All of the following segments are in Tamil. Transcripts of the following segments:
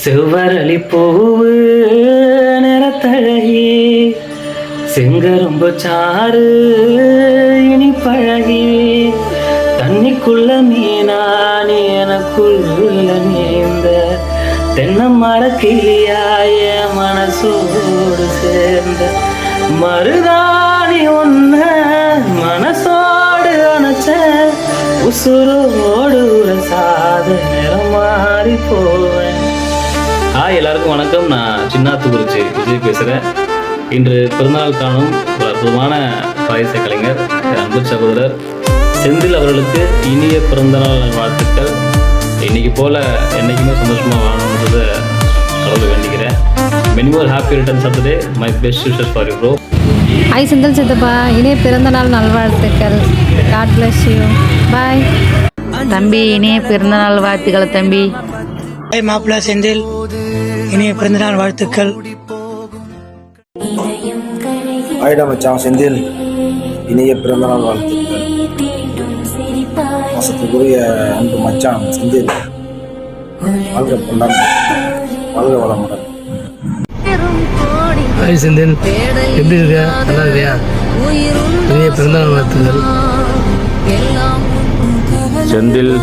செவ்வரளி பூவு நிறத்தழகி செங்கரும்பு சாறு இனி பழகி தண்ணிக்குள்ள மீனானி எனக்குள்ள நீந்த தென்னை மரக்கிளியாய மனசோடு சேர்ந்த மருதாணி ஒன்ன மனசோடு அணைச்ச உசுரோடு சாத நிறம் மாறி போவேன். எல்லாருக்கும் வணக்கம். நான் சின்னாத்துக்குறிச்சி விஜய் பேசுகிறேன். இன்று பிறந்தநாள் காணும் ஒரு அற்புதமான பாயச கலைஞர் அன்பு சகோதரர் செந்தில் அவர்களுக்கு இனிய பிறந்தநாள் வாழ்த்துக்கள். இன்னைக்கு போல என்னைக்குமே சந்தோஷமாக வாழணுன்றதை கடவுளை வேண்டிக்கிறேன். Many more happy returns of the day. My best wishes for you bro. Hi Senthil சித்தப்பா, இனிய பிறந்தநாள் நல்வாழ்த்துக்கள். God bless you. பாய் தம்பி, இனிய பிறந்தநாள் வாழ்த்துக்கள் தம்பி. ஹாய் மாப்பிள்ளை செந்தில், இனிய பிறந்தநாள் வாழ்த்துக்கள். ஹாய்டா மச்சான் செந்தில், இனிய பிறந்தநாள் வாழ்த்துக்கள். மாசத்துக்குரிய அன்பு மச்சான் செந்தில், வாழ்க பொண்டான், வாழ்க வளமுடன். ஹாய் செந்தில், எப்படி இருக்க? நல்லா இருக்கியா? இனிய பிறந்தநாள் வாழ்த்துக்கள். செந்தில்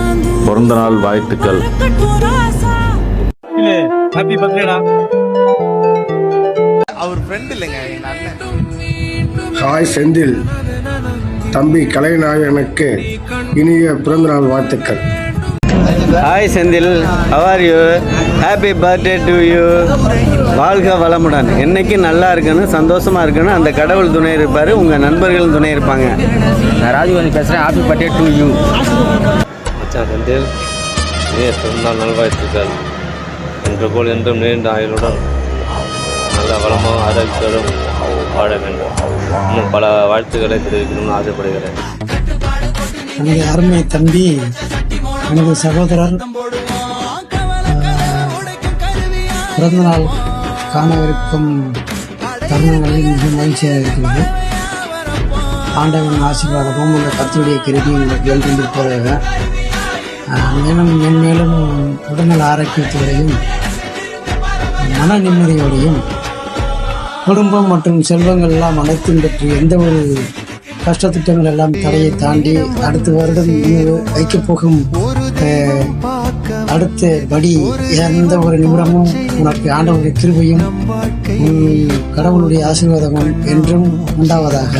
பிறந்தநாள் வாழ்த்துக்கள். ஹாப்பி பர்த்டேடா. அவர் ஃப்ரெண்ட் இல்லைங்க, எங்க அண்ணன். ஹாய் செந்தில் தம்பி கலைநாயகனுக்கு இனிய பிறந்தநாள் வாழ்த்துக்கள். Hi Senthil, how are you? Happy birthday to you. வாழ்க வளமுடன். என்னைக்கு நல்லா இருக்கணும், சந்தோஷமா இருக்கணும். அந்த கடவுள் துணை இருப்பார், உங்கள் நண்பர்களும் துணை இருப்பாங்க. நான் ராஜீவ் பேசுகிறேன். Happy birthday to you. மச்சான் செந்தில், இனிய பிறந்தநாள் நல்வாழ்த்துக்கள். என்று போல் என்றும் நீண்ட ஆயுளுடன் நல்ல வளமாக ஆரோக்கியத்தோடும் வாழ வேண்டும். இன்னும் பல வாழ்த்துக்களை தெரிவிக்கணும்னு ஆசைப்படுகிறேன். எனது அருமை தம்பி, எனது சகோதரர் பிறந்தநாள் காணவிருக்கும் தருணங்களில் மிக மகிழ்ச்சியாக இருக்கிறது. ஆண்டவன் ஆசீர்வாதமும் அந்த கர்த்தருடைய கிருபையும் உங்களுக்கு எழுந்திருப்பதாக மேலும் மென்மேலும் உடல்நல ஆரோக்கியத்தோடையும் மன நிம்மதியோடையும் குடும்பம் மற்றும் செல்வங்கள் எல்லாம் அனைத்தும் பற்றி எந்த ஒரு கஷ்டத்திட்டங்கள் எல்லாம் தடையை தாண்டி அடுத்த வருடம் வைக்கப் போகும் அடுத்த படி எந்த ஒரு நிமிடமும் உனக்கு ஆண்டவருடைய கிருபையும் கடவுளுடைய ஆசீர்வாதமும் என்றும் உண்டாவதாக.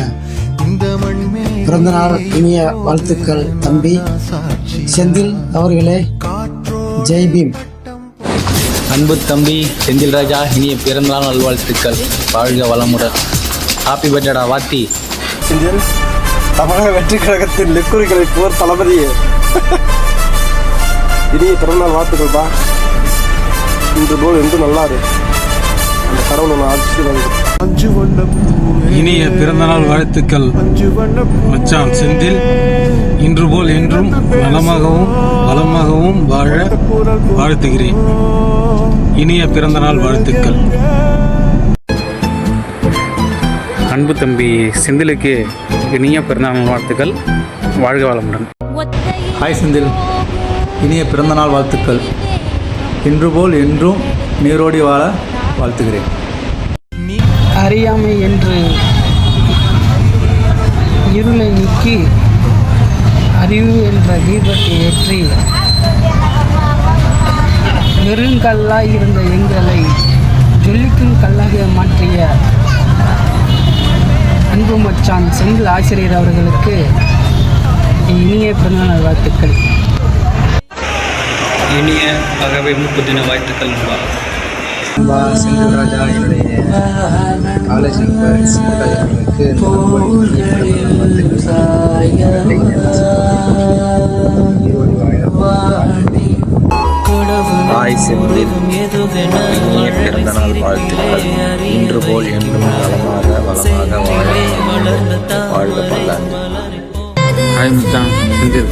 பிறந்தநாள் இனிய வாழ்த்துக்கள் தம்பி செந்தில் அவர்களே. ஜெய் பீம். அன்பு தம்பி செந்தில் ராஜா, இனிய பிறந்தநாள் நல்வாழ்த்துக்கள். வாழ்க வளமுடன். ஹாப்பி பர்த்டேடா வாத்தி. செந்தில், தமிழக வெற்றி கழகத்தின் நெக்குறிகளை போர் தளபதியே, இனிய பிறந்தநாள் வாழ்த்துக்கள்ப்பா. இன்று போல் என்று நல்லாரு, அந்த கடவுளை ஆசீர்வாதம். இனிய பிறந்தநாள் வாழ்த்துக்கள் மச்சான் செந்தில். இன்று போல் என்றும் நலமாகவும் வளமாகவும் வாழ வாழ்த்துகிறேன். இனிய பிறந்தநாள் வாழ்த்துக்கள். அன்பு தம்பி செந்திலுக்கு இனிய பிறந்தநாள் வாழ்த்துக்கள். வாழ்க வளமுடன். ஹாய் செந்தில், இனிய பிறந்தநாள் வாழ்த்துக்கள். இன்று போல் என்றும் நீரோடி வாழ வாழ்த்துகிறேன். அறியாமை என்று இருளை நீக்கி அறிவு என்ற தீபத்தை ஏற்றி வெறுங்கல்லாய் இருந்த எங்களை ஜொலிக்கும் கல்லாக மாற்றிய அன்பு மச்சான் செந்தில் ஆசிரியர் அவர்களுக்கு இனிய பிறந்தநாள் வாழ்த்துக்கள். இனிய பகவை முப்பதின வாழ்த்துக்கள். செந்தில் ராஜா, என்னுடைய காலேஜ் நண்பர் செந்தில் ராஜா அவர்களுக்கு ஹாய் செந்தில், இனிய பிறந்தநாள் வாழ்த்துக்கள். இன்று போல் என்றும் நலமாக வளமாக வாழ்க பல்லாண்டு. ஹாய் மச்சான் செந்தில்,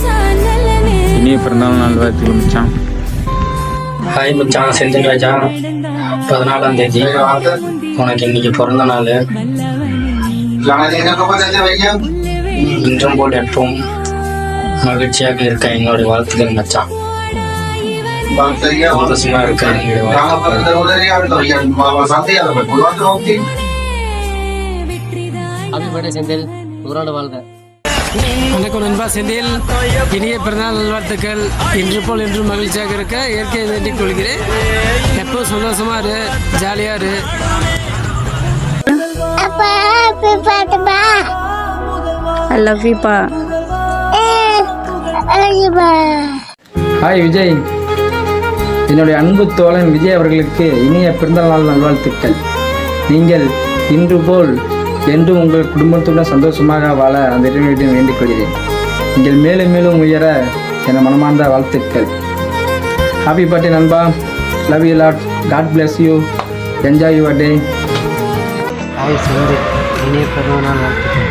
இனிய பிறந்தநாள் நல்வாழ்த்துக்கள் மச்சான். ஹாய் மச்சான் செந்தில் ராஜா, 14ஆம் தேதி உனக்கு இன்னைக்கு பிறந்த நாள். இன்றும் போல் எப்பவும் மகிழ்ச்சியாக இருக்க என்னுடைய வாழ்த்துக்கள் மச்சான். சந்தோஷமா இருக்கேன். வணக்கம் நண்பா செந்தில், இனிய பிறந்தநாள் நல்வாழ்த்துக்கள். இன்று போல் என்றும் மகிழ்ச்சியாக இருக்க இயற்கையை வேண்டிக் கொள்கிறேன். எப்போ சந்தோஷமா இரு, ஜாலியா இரு. ஐ லவ் யூ பா. ஹாய் விஜய், என்னுடைய அன்பு தோழன் விஜய் அவர்களுக்கு இனிய பிறந்தநாள் நல்வாழ்த்துக்கள். நீங்கள் இன்று போல் என்றும் உங்கள் குடும்பத்துடன் சந்தோஷமாக வாழ அந்த இறைவனிடம் வேண்டிக் கொள்கிறேன். நீங்கள் மேலும் மேலும் உயர என மனமார்ந்த வாழ்த்துக்கள். ஹாப்பி பர்த்டே நண்பா, love you lot, god bless you, enjoy your day. Hi Senthil, இனிய பிறந்தநாள் வாழ்த்துக்கள்.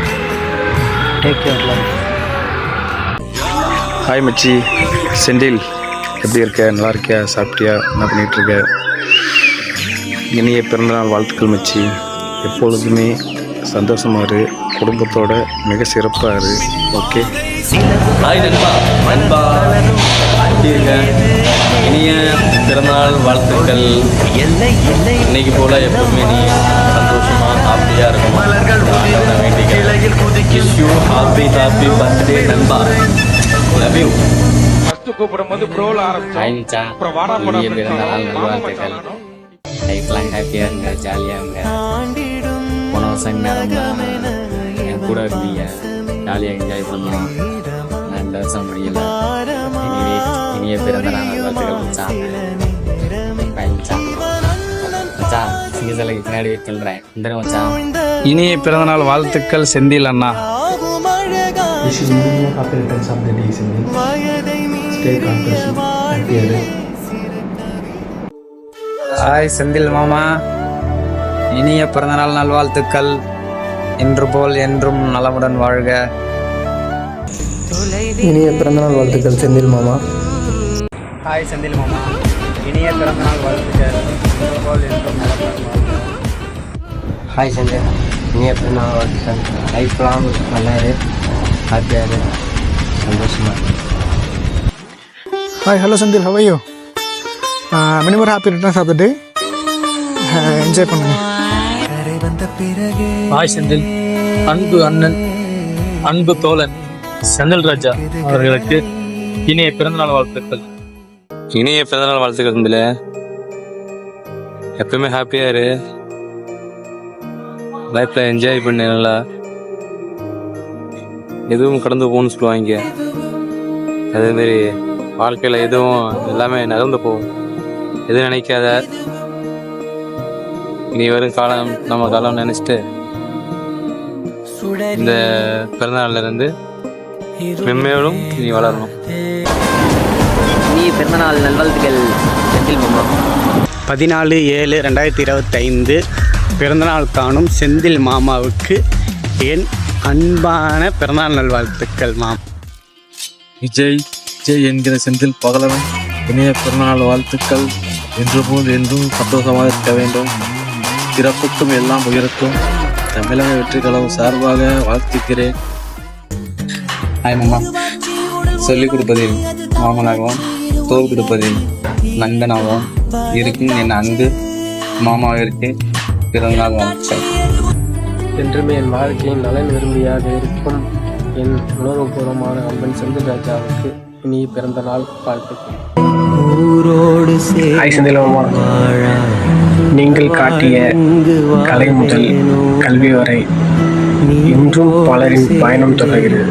Take care life. ஹாய் மச்சி செந்தில், எப்படி இருக்க? நல்லா இருக்கியா? சாப்பிட்டியா? என்ன பண்ணிகிட்ருக்க? இனிய பிறந்தநாள் வாழ்த்துக்கள் மச்சி. எப்பொழுதுமே சந்தோஷமாக இரு, குடும்பத்தோட மிக சிறப்பாக இரு. ஓகே. ஹாய் நண்பா, எப்படி இருக்க? இனிய பிறந்தநாள் வாழ்த்துக்கள். இன்னைக்கு போல எப்பவுமே நீ சந்தோஷமா ஹாப்பியாக இருக்கணும். விஷ் யூ ஹாப்பி பர்த்டே நண்பா. Love you. கூப்பிடும்போது ப்ரோல ஆரம்பிச்சோம். அப்புறம் வாடா படம் பிறந்தநாள் நல்வாழ்த்துக்கள். லைஃப்லாம் ஹாப்பியாக இருங்க, ஜாலியாக இருங்க. போன வருஷம் நேரம் என் கூட இருந்தீங்க, ஜாலியாக என்ஜாய் பண்ணோம். நான் இந்த வருஷம் முடியல. இனிய பிறந்தநாள் நல்வாழ்த்துக்கள் மச்சான். மச்சான் சீசனுக்கு பின்னாடி வெயிட் பண்ணுறேன். இந்த மச்சான். இனிய பிறந்தநாள் வாழ்த்துக்கள் செந்தில் அண்ணா. ஹாய் செந்தில் மாமா, இனிய பிறந்தநாள் நல்வாழ்த்துக்கள். இன்று போல் என்றும் நலமுடன் வாழ்க. இனிய பிறந்தநாள் வாழ்த்துக்கள் செந்தில் மாமா. ஹாய் செந்தில் மாமா, இனிய பிறந்தநாள் வாழ்த்துக்கள். இன்று போல் என்றும் நலமுடன் வாழ்க. ஹாய் செந்தில், இனிய பிறந்தநாள் வாழ்த்துக்கள். லைஃப் லாங் நல்லா இரு, ஹாப்பியாக இரு, சந்தோஷமாக இரு. Hi, hello Sandil, how are you? Many more happy returns of the day. Enjoy பண்ணுங்க. ஹாய் செந்தில், அன்பு அண்ணன், அன்பு தோழன் செந்தில் ராஜா அவர்களுக்கு இனிய பிறந்தநாள் வாழ்த்துக்கள். இனிய பிறந்தநாள் வாழ்த்துக்கள் தம்பில. எப்பவுமே ஹாப்பியாக இரு, லைஃப்பில் என்ஜாய் பண்ணு. நல்லா எதுவும் கடந்து போகணும்னு சொல்லுவாங்க. அதேமாரி வாழ்க்கையில் எதுவும் எல்லாமே நகர்ந்து போகும். எதுவும் நினைக்காத, இனி வரும் காலம் நம்ம காலம் நினச்சிட்டு இந்த பிறந்தநாள்ல இருந்து மென்மேலும் நீ வளரணும். இனிய பிறந்தநாள் நல்வாழ்த்துக்கள் செந்தில் மாமா. 14/7/2025 பிறந்தநாள் காணும் செந்தில் மாமாவுக்கு என் அன்பான பிறந்தநாள் நல்வாழ்த்துக்கள் மாமா. விஜய் என்கிற செந்தில் பகலவன், இனிய பிறந்தநாள் வாழ்த்துக்கள். என்று போல் என்றும் சந்தோஷமாக இருக்க வேண்டும். பிறப்புக்கும் எல்லாம் உயரத்தும் தமிழக வெற்றி கழகம் சார்பாக வாழ்த்துக்கிறேன். ஹாய் மாமா, சொல்லிக் கொடுப்பதில் மாமனாகவும் தோல் கொடுப்பதில் நண்பனாகவும் இருக்கும் என் அன்பு மாமாவிற்கு பிறந்தநாள் வாழ்த்துக்கள். என்றுமே என் வாழ்க்கையின் நலன் விரும்பியாக இருக்கும் என் உணர்வுபூர்வமான அன்பன் செந்தில் ராஜாவுக்கு இனிய பிறந்த நாள் வாழ்த்துக்கள். ஹாய் செந்தில் மாமா, நீங்கள் காட்டிய கலை முதல் கல்வி வரை இன்றும் பலரின் பயணம் தொடர்கிறது.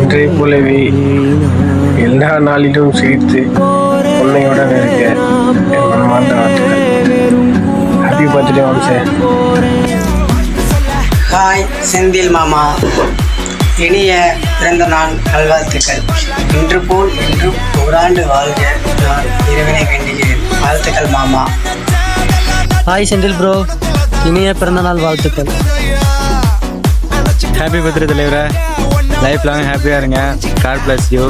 இன்றைய போலவே எல்லா நாளிலும் சிரித்து உண்மையுடன் இருக்க என் மனமார்ந்த வாழ்த்துக்கள். Happy birthday Vamshi. Hi Senthil மாமா, இனிய பிறந்த நாள் நல்வாழ்த்துக்கள். இன்று போல் என்றும் ஓராண்டு வாழ்க நான் இறைவனை வேண்டுகிறேன். வாழ்த்துக்கள் மாமா. ஹாய் செந்தில் ப்ரோ, இனிய பிறந்த நாள் வாழ்த்துக்கள். ஹாப்பி பர்த்டே தலைவரே, லைஃப் லாங் ஹாப்பியாக இருங்க. God bless you.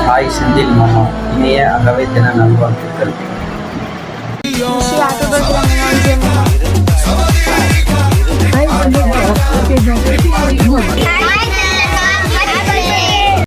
Hi Senthil மாமா, இனிய அகவை தின நல்வாழ்த்துக்கள். Hi,